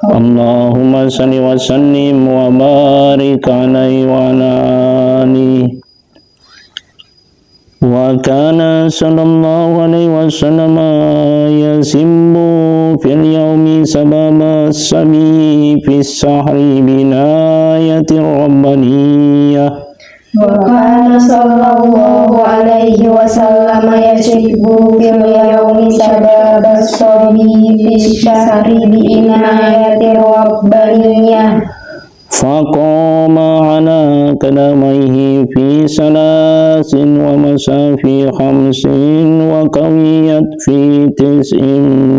Allahumma salli wa sallim wa barik alaihi wa ala alihi. Wa kana sallallahu alaihi wasallam yasimmu fil yaumi sababa sami fi sahri binayati rabbaniyah. وكان صلى الله عليه وسلم يشب في اليوم شباب الصبي في الشهر بإناية ربانية فقام على قدميه في ثلاث ومشى في خمس وقويت في 9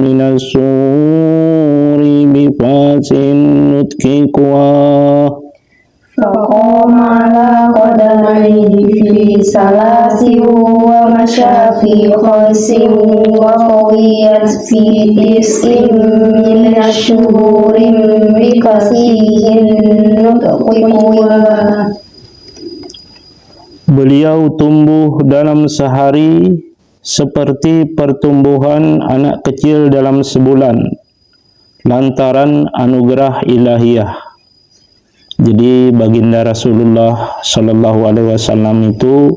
من السور بفاس نطق قواه. فقام على قدميه في ثلاث ومشى في خمس وقويت في 9 من الشهور بكثير نطق قواه. Beliau tumbuh dalam sehari seperti pertumbuhan anak kecil dalam sebulan lantaran anugerah ilahiyah. Jadi baginda Rasulullah Shallallahu Alaihi Wasallam itu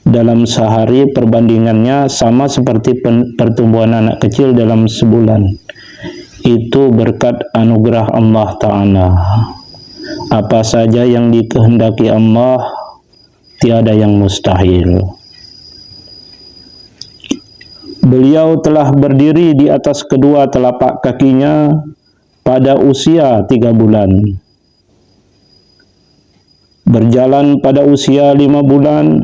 dalam sehari perbandingannya sama seperti pertumbuhan anak kecil dalam sebulan. Itu berkat anugerah Allah Ta'ala. Apa saja yang dikehendaki Allah, tiada yang mustahil. Beliau telah berdiri di atas kedua telapak kakinya pada usia 3 bulan. Berjalan pada usia 5 bulan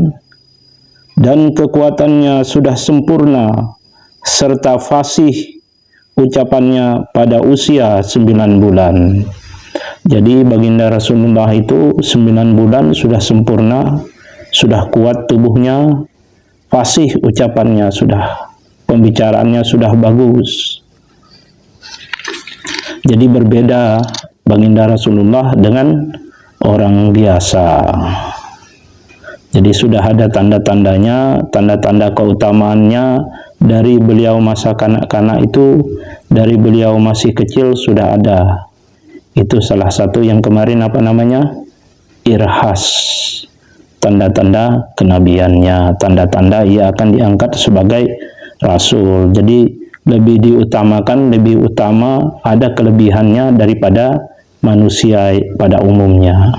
dan kekuatannya sudah sempurna serta fasih ucapannya pada usia 9 bulan. Jadi baginda Rasulullah itu 9 bulan sudah sempurna, sudah kuat tubuhnya, fasih ucapannya, sudah pembicaraannya sudah bagus. Jadi berbeda baginda Rasulullah dengan orang biasa. Jadi sudah ada tanda-tandanya, tanda-tanda keutamaannya dari beliau masa kanak-kanak itu, dari beliau masih kecil sudah ada. Itu salah satu yang kemarin apa namanya? Irhas. Tanda-tanda kenabiannya, tanda-tanda ia akan diangkat sebagai rasul. Jadi lebih diutamakan, lebih utama, ada kelebihannya daripada manusia pada umumnya.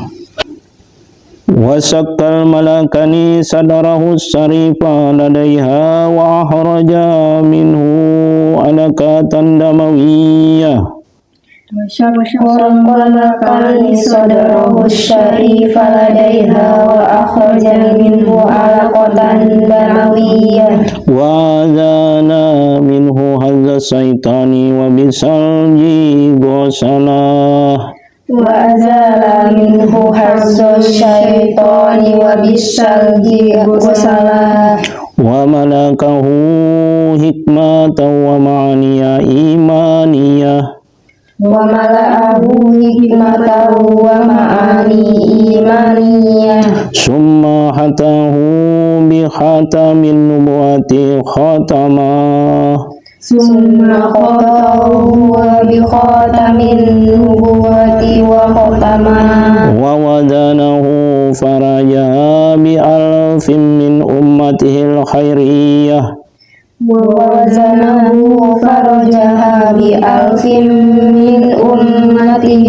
Wasakkal malakani sadarahu syarifa ladaiha wa ahraja minhu alaqatan damawiyah. وَمَلَكَنِ صَدْرَهُ الشَّرِيفَ لَدَيْهَا وَأَخْرَجَ مِنْهُ عَلَقَةً دَمَوِيَّةً وَأَذَانَ مِنْهُ هَذَّ الشَّيْطَانِ وَبِالثَّلْجِ غَسَلَهُ وَأَزَالَ مِنْهُ حَظَّ الشَّيْطَانِ وَبِالثَّلْجِ غَسَلَهُ وَمَلَكَهُ حِكْمَةً وَمَعَانِيَ إِيمَانِيَةً وَمَلَأَهُ حِكْمَةً وَمَعَانِي إِيمَانِيَةً ثُمَّ حَتَاهُ بِخَاتَمِ النُّبُوَّةِ خَاتَمًا ثُمَّ خَتَمَهُ بِخَاتَمِ النُّبُوَّةِ وَخَاتَمًا وَوَزَنَهُ فَرَجَهَا بِأَلْفٍ مِّنْ أُمَّتِهِ الْخَيْرِيَّةِ وَوَزَنَهُ فَرَجَهَا بِأَلْفٍ مِّنْ أُمَّتِهِ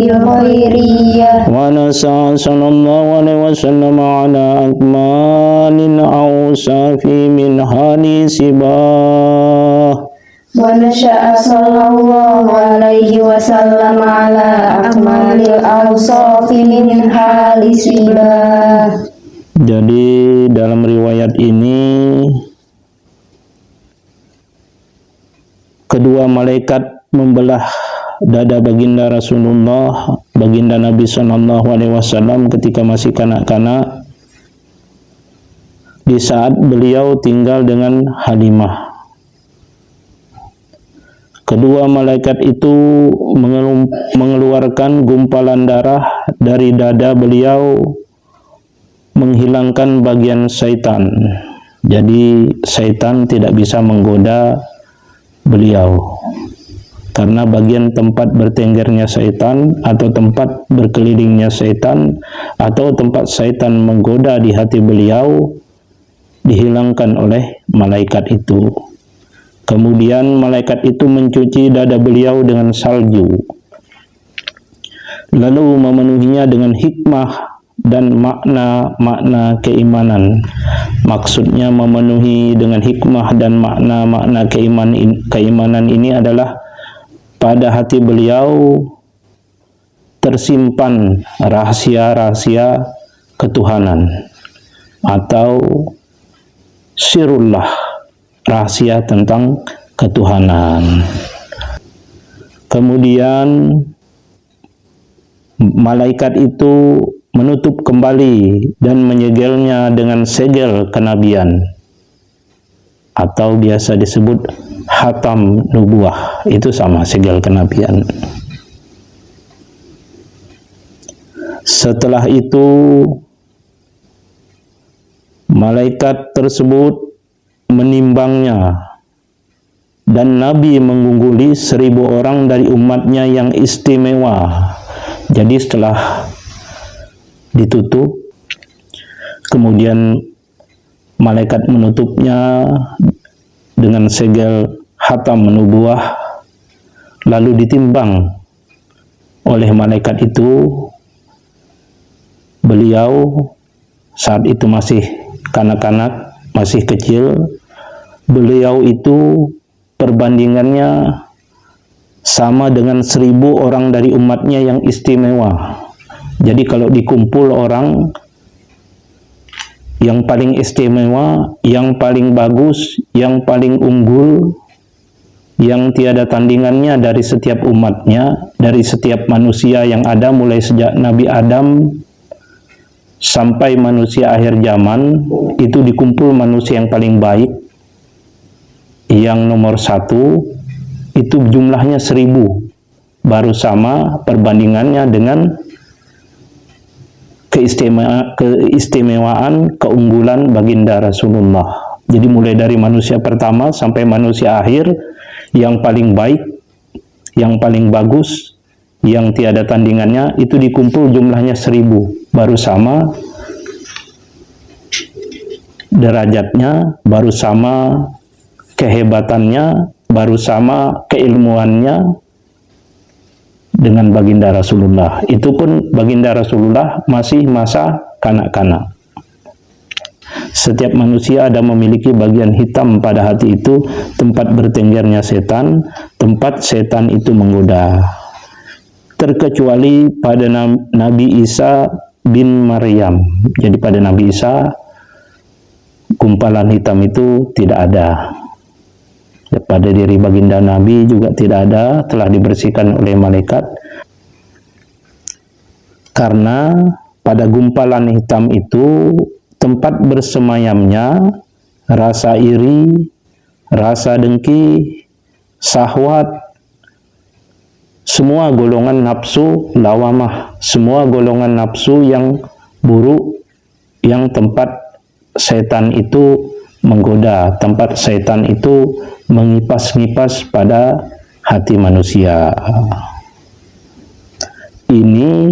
الْخَيْرِيَّةِ وَنَشَأَ صلى الله عليه وسلم على أكمال الأوصاف من حديث باه ونشأ صلى الله عليه وسلم على أكمل الأوصاف من حديث باه. Jadi dalam riwayat ini kedua malaikat membelah dada baginda Rasulullah, baginda Nabi Sallallahu Alaihi Wasallam ketika masih kanak-kanak, di saat beliau tinggal dengan Halimah. Kedua malaikat itu mengeluarkan gumpalan darah dari dada beliau, menghilangkan bagian syaitan. Jadi syaitan tidak bisa menggoda beliau. karena bagian tempat bertenggernya syaitan atau tempat berkelilingnya syaitan atau tempat syaitan menggoda di hati beliau dihilangkan oleh malaikat itu. Kemudian malaikat itu mencuci dada beliau dengan salju, lalu memenuhinya dengan hikmah dan makna-makna keimanan. Maksudnya memenuhi dengan hikmah dan makna-makna keimanan ini adalah pada hati beliau tersimpan rahasia-rahasia ketuhanan atau sirullah, rahasia tentang ketuhanan. Kemudian malaikat itu menutup kembali dan menyegelnya dengan segel kenabian atau biasa disebut hatam nubuah. Itu sama, segel kenabian. Setelah itu malaikat tersebut menimbangnya dan Nabi mengungguli 1000 orang dari umatnya yang istimewa. Jadi setelah ditutup, kemudian malaikat menutupnya dengan segel hatam nubuah, lalu ditimbang oleh malaikat itu. Beliau saat itu masih kanak-kanak, masih kecil. Beliau itu perbandingannya sama dengan 1000 orang dari umatnya yang istimewa. Jadi kalau dikumpul orang yang paling istimewa, yang paling bagus, yang paling unggul, yang tiada tandingannya dari setiap umatnya, dari setiap manusia yang ada mulai sejak Nabi Adam sampai manusia akhir zaman, itu dikumpul manusia yang paling baik, yang nomor 1, itu jumlahnya 1000, baru sama perbandingannya dengan keistimewaan, keunggulan baginda Rasulullah. Jadi mulai dari manusia pertama sampai manusia akhir, yang paling baik, yang paling bagus, yang tiada tandingannya, itu dikumpul jumlahnya 1000, baru sama derajatnya, baru sama kehebatannya, baru sama keilmuannya dengan baginda Rasulullah. Itu pun baginda Rasulullah masih masa kanak-kanak. Setiap manusia ada memiliki bagian hitam pada hati itu, tempat bertenggernya setan, tempat setan itu menggoda. Terkecuali pada Nabi Isa bin Maryam. Jadi pada Nabi Isa gumpalan hitam itu tidak ada. Pada diri baginda Nabi juga tidak ada, telah dibersihkan oleh malaikat. Karena pada gumpalan hitam itu tempat bersemayamnya rasa iri, rasa dengki, syahwat, semua golongan nafsu lawamah, semua golongan nafsu yang buruk, yang tempat setan itu menggoda, tempat setan itu mengipas-ngipas pada hati manusia. Ini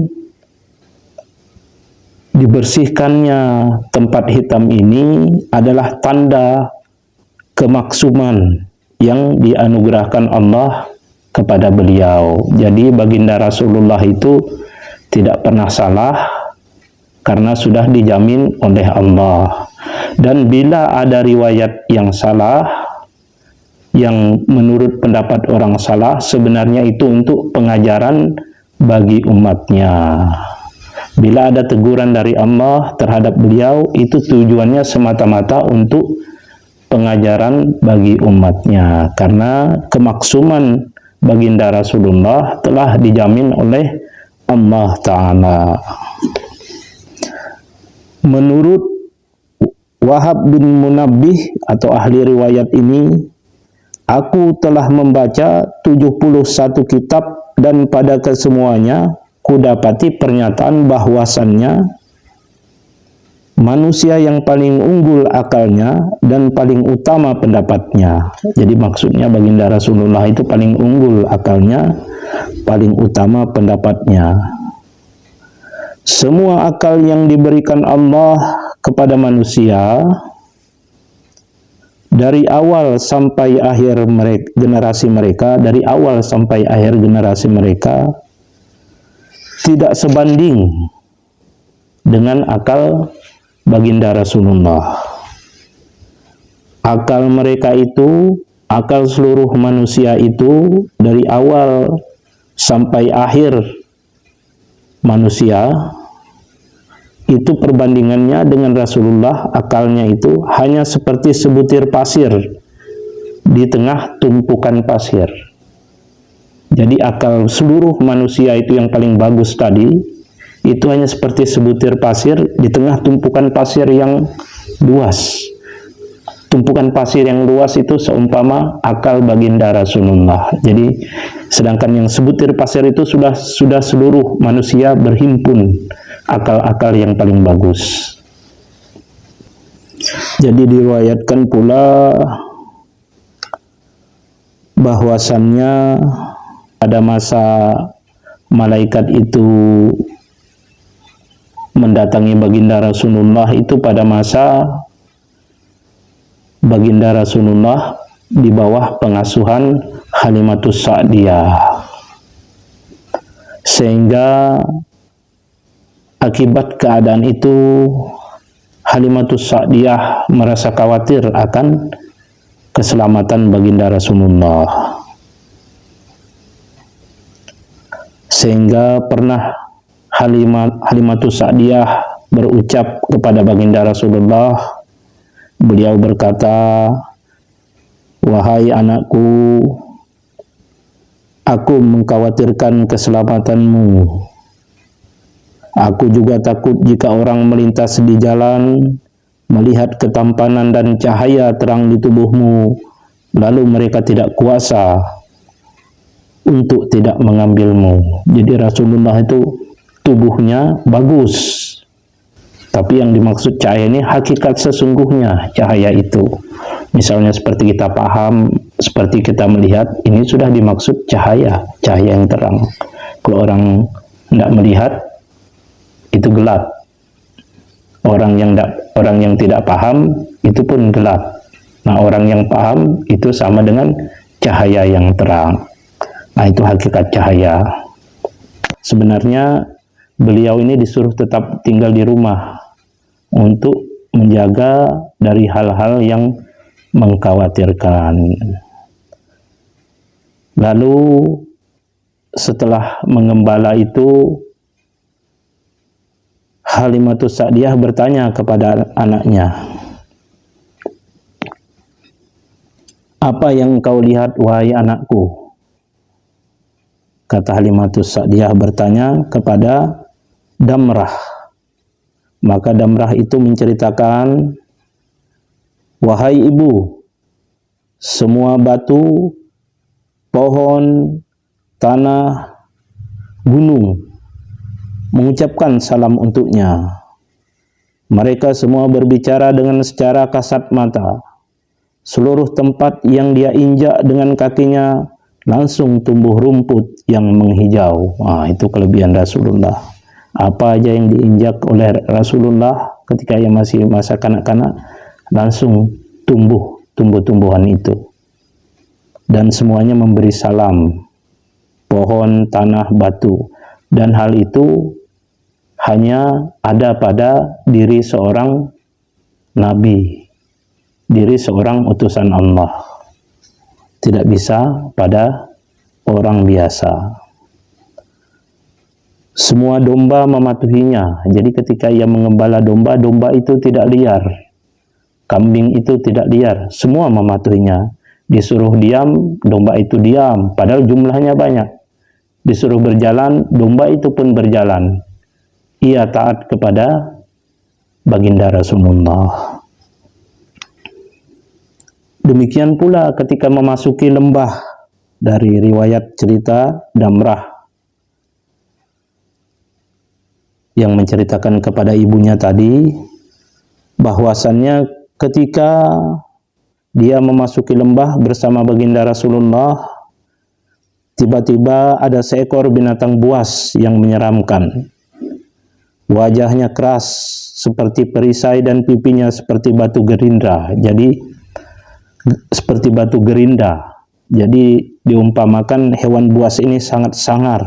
dibersihkannya tempat hitam ini adalah tanda kemaksuman yang dianugerahkan Allah kepada beliau. Jadi baginda Rasulullah itu tidak pernah salah karena sudah dijamin oleh Allah. Dan bila ada riwayat yang salah, yang menurut pendapat orang salah, sebenarnya itu untuk pengajaran bagi umatnya. Bila ada teguran dari Allah terhadap beliau, itu tujuannya semata-mata untuk pengajaran bagi umatnya. Karena kemaksuman baginda Rasulullah telah dijamin oleh Allah Ta'ala. Menurut Wahab bin Munabbih atau ahli riwayat ini, aku telah membaca 71 kitab dan pada kesemuanya kudapati pernyataan bahwasannya manusia yang paling unggul akalnya dan paling utama pendapatnya. Jadi maksudnya baginda Rasulullah itu paling unggul akalnya, paling utama pendapatnya. Semua akal yang diberikan Allah kepada manusia dari awal sampai akhir generasi mereka, dari awal sampai akhir generasi mereka tidak sebanding dengan akal baginda Rasulullah. Akal mereka itu, akal seluruh manusia itu dari awal sampai akhir manusia itu perbandingannya dengan Rasulullah, akalnya itu hanya seperti sebutir pasir di tengah tumpukan pasir. Jadi akal seluruh manusia itu yang paling bagus tadi itu hanya seperti sebutir pasir di tengah tumpukan pasir yang luas. Tumpukan pasir yang luas itu seumpama akal baginda Rasulullah. Jadi sedangkan yang sebutir pasir itu sudah seluruh manusia berhimpun akal-akal yang paling bagus. Jadi diriwayatkan pula bahwasannya pada masa malaikat itu mendatangi baginda Rasulullah itu pada masa baginda Rasulullah di bawah pengasuhan Halimatus Sa'diyah, sehingga akibat keadaan itu Halimatus Sa'diyah merasa khawatir akan keselamatan baginda Rasulullah, sehingga pernah Halimatus Sa'diyah berucap kepada baginda Rasulullah. Beliau berkata, "Wahai anakku, aku mengkhawatirkan keselamatanmu. Aku juga takut jika orang melintas di jalan, melihat ketampanan dan cahaya terang di tubuhmu, lalu mereka tidak kuasa untuk tidak mengambilmu." Jadi Rasulullah itu tubuhnya bagus, tapi yang dimaksud cahaya ini hakikat sesungguhnya cahaya itu. Misalnya seperti kita paham, seperti kita melihat, ini sudah dimaksud cahaya yang terang. Kalau orang tidak melihat, itu gelap. Orang yang tidak paham, itu pun gelap. Nah, orang yang paham, itu sama dengan cahaya yang terang. Nah, itu hakikat cahaya. Sebenarnya, beliau ini disuruh tetap tinggal di rumah untuk menjaga dari hal-hal yang mengkhawatirkan. Lalu setelah mengembala itu, Halimatus Sa'diyah bertanya kepada anaknya, "Apa yang kau lihat, wahai anakku?" Kata Halimatus Sa'diyah bertanya kepada Damrah. Maka Damrah itu menceritakan, "Wahai ibu, semua batu, pohon, tanah, gunung mengucapkan salam untuknya. Mereka semua berbicara dengan secara kasat mata. Seluruh tempat yang dia injak dengan kakinya langsung tumbuh rumput yang menghijau." Nah, itu kelebihan Rasulullah. Apa aja yang diinjak oleh Rasulullah ketika ia masih masa kanak-kanak, langsung tumbuh tumbuh-tumbuhan itu. Dan semuanya memberi salam, pohon, tanah, batu. Dan hal itu hanya ada pada diri seorang nabi, diri seorang utusan Allah. Tidak bisa pada orang biasa. Semua domba mematuhinya. Jadi ketika ia mengembala domba, domba itu tidak liar. Kambing itu tidak liar. Semua mematuhinya. Disuruh diam, domba itu diam. Padahal jumlahnya banyak. Disuruh berjalan, domba itu pun berjalan. Ia taat kepada baginda Rasulullah. Demikian pula ketika memasuki lembah, dari riwayat cerita Damrah yang menceritakan kepada ibunya tadi, bahwasannya ketika dia memasuki lembah bersama baginda Rasulullah, tiba-tiba ada seekor binatang buas yang menyeramkan. Wajahnya keras seperti perisai dan pipinya seperti batu gerindra. Jadi diumpamakan hewan buas ini sangat sangar.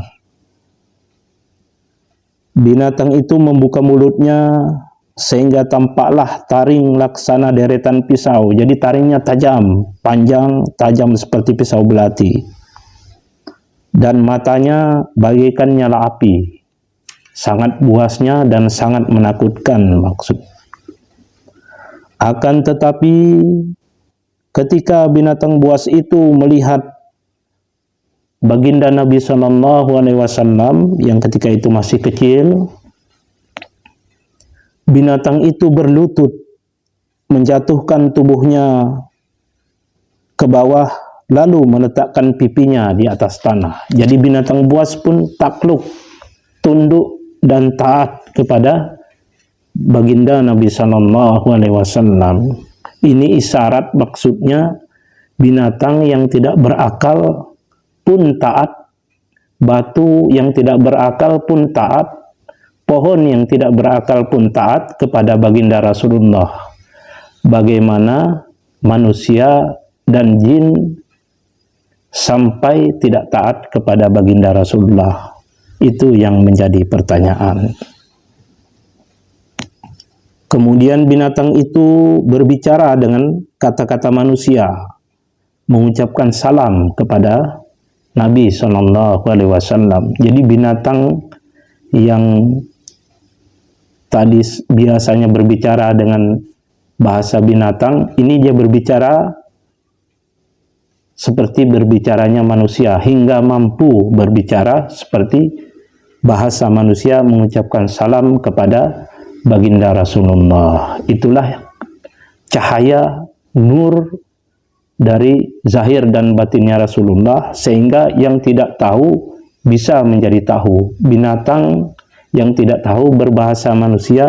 Binatang itu membuka mulutnya sehingga tampaklah taring laksana deretan pisau. Jadi taringnya tajam, panjang, tajam seperti pisau belati. Dan matanya bagaikan nyala api. Sangat buasnya dan sangat menakutkan maksud. Akan tetapi ketika binatang buas itu melihat baginda Nabi SAW yang ketika itu masih kecil, binatang itu berlutut, menjatuhkan tubuhnya ke bawah, lalu meletakkan pipinya di atas tanah. Jadi binatang buas pun takluk, tunduk dan taat kepada baginda Nabi SAW. Ini isyarat, maksudnya binatang yang tidak berakal pun taat, batu yang tidak berakal pun taat, pohon yang tidak berakal pun taat kepada baginda Rasulullah. Bagaimana manusia dan jin sampai tidak taat kepada baginda Rasulullah? Itu yang menjadi pertanyaan. Kemudian binatang itu berbicara dengan kata-kata manusia, mengucapkan salam kepada Nabi SAW. Jadi binatang yang tadi biasanya berbicara dengan bahasa binatang, ini dia berbicara seperti berbicaranya manusia, hingga mampu berbicara seperti bahasa manusia, mengucapkan salam kepada baginda Rasulullah. Itulah cahaya nur dari zahir dan batinnya Rasulullah, sehingga yang tidak tahu bisa menjadi tahu. Binatang yang tidak tahu berbahasa manusia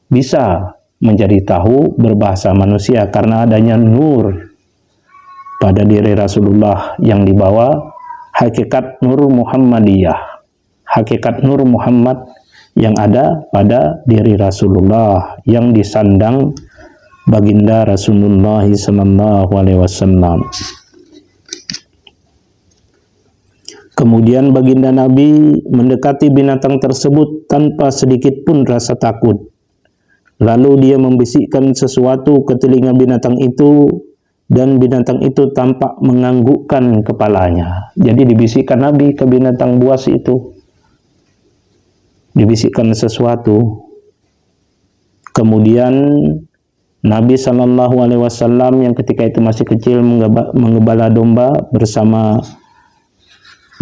bisa menjadi tahu berbahasa manusia karena adanya nur pada diri Rasulullah yang dibawa hakikat nur Muhammadiyah, hakikat nur Muhammad yang ada pada diri Rasulullah yang disandang baginda Rasulullah SAW. Kemudian baginda Nabi mendekati binatang tersebut tanpa sedikit pun rasa takut. Lalu dia membisikkan sesuatu ke telinga binatang itu, dan binatang itu tampak menganggukkan kepalanya. Jadi dibisikkan Nabi ke binatang buas itu, dibisikkan sesuatu. Kemudian Nabi SAW yang ketika itu masih kecil mengembala domba bersama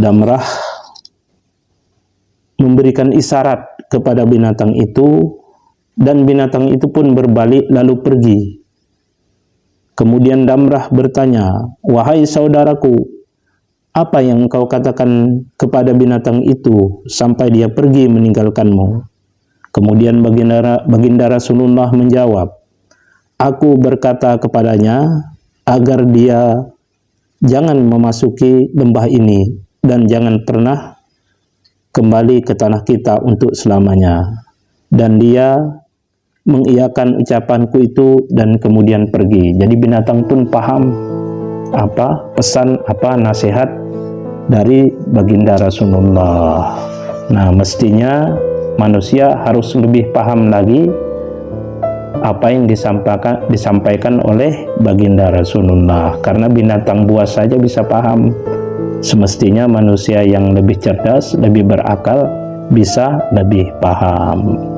Damrah, memberikan isyarat kepada binatang itu, dan binatang itu pun berbalik lalu pergi. Kemudian Damrah bertanya, "Wahai saudaraku, apa yang kau katakan kepada binatang itu sampai dia pergi meninggalkanmu?" Kemudian baginda Rasulullah menjawab, "Aku berkata kepadanya agar dia jangan memasuki lembah ini dan jangan pernah kembali ke tanah kita untuk selamanya." Dan dia mengiyakan ucapanku itu dan kemudian pergi. Jadi binatang pun paham apa pesan, apa nasihat dari baginda Rasulullah. Nah, mestinya manusia harus lebih paham lagi apa yang disampaikan oleh baginda Rasulullah, karena binatang buas saja bisa paham. Semestinya manusia yang lebih cerdas, lebih berakal bisa lebih paham.